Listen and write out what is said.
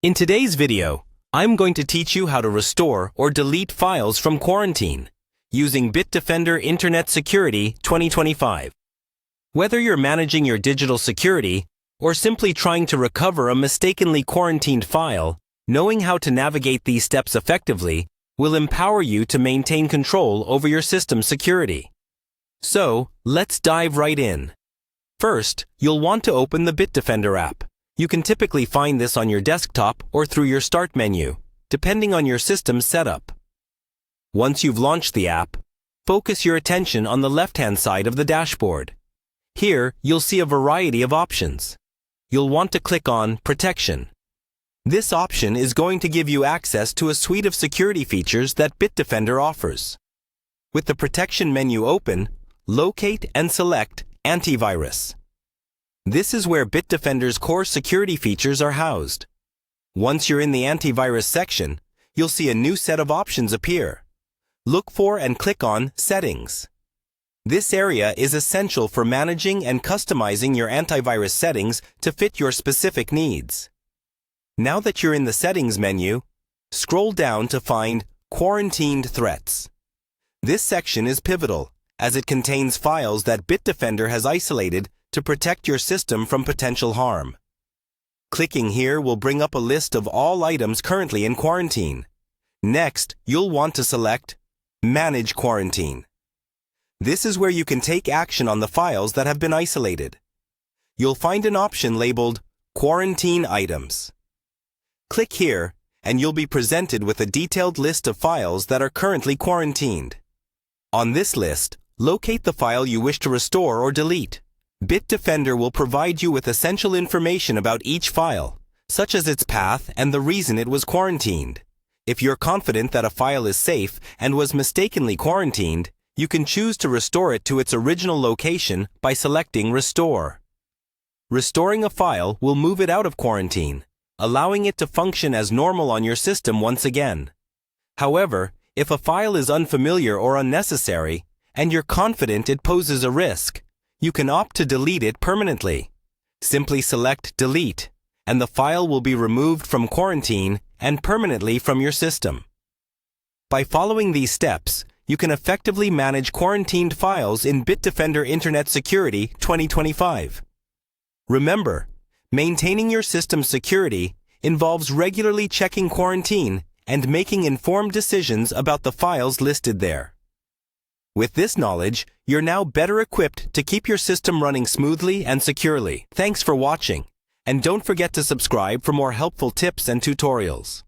In today's video, I'm going to teach you how to restore or delete files from quarantine using Bitdefender Internet Security 2025. Whether you're managing your digital security or simply trying to recover a mistakenly quarantined file, knowing how to navigate these steps effectively will empower you to maintain control over your system's security. So, let's dive right in. First, you'll want to open the Bitdefender app. You can typically find this on your desktop or through your Start menu, depending on your system's setup. Once you've launched the app, focus your attention on the left-hand side of the dashboard. Here, you'll see a variety of options. You'll want to click on Protection. This option is going to give you access to a suite of security features that Bitdefender offers. With the Protection menu open, locate and select Antivirus. This is where Bitdefender's core security features are housed. Once you're in the antivirus section, you'll see a new set of options appear. Look for and click on Settings. This area is essential for managing and customizing your antivirus settings to fit your specific needs. Now that you're in the Settings menu, scroll down to find Quarantined Threats. This section is pivotal, as it contains files that Bitdefender has isolated to protect your system from potential harm. Clicking here will bring up a list of all items currently in quarantine. Next, you'll want to select Manage Quarantine. This is where you can take action on the files that have been isolated. You'll find an option labeled Quarantine Items. Click here, and you'll be presented with a detailed list of files that are currently quarantined. On this list, locate the file you wish to restore or delete. Bitdefender will provide you with essential information about each file, such as its path and the reason it was quarantined. If you're confident that a file is safe and was mistakenly quarantined, you can choose to restore it to its original location by selecting Restore. Restoring a file will move it out of quarantine, allowing it to function as normal on your system once again. However, if a file is unfamiliar or unnecessary, and you're confident it poses a risk, you can opt to delete it permanently. Simply select Delete, and the file will be removed from quarantine and permanently from your system. By following these steps, you can effectively manage quarantined files in Bitdefender Internet Security 2025. Remember, maintaining your system's security involves regularly checking quarantine and making informed decisions about the files listed there. With this knowledge, you're now better equipped to keep your system running smoothly and securely. Thanks for watching, and don't forget to subscribe for more helpful tips and tutorials.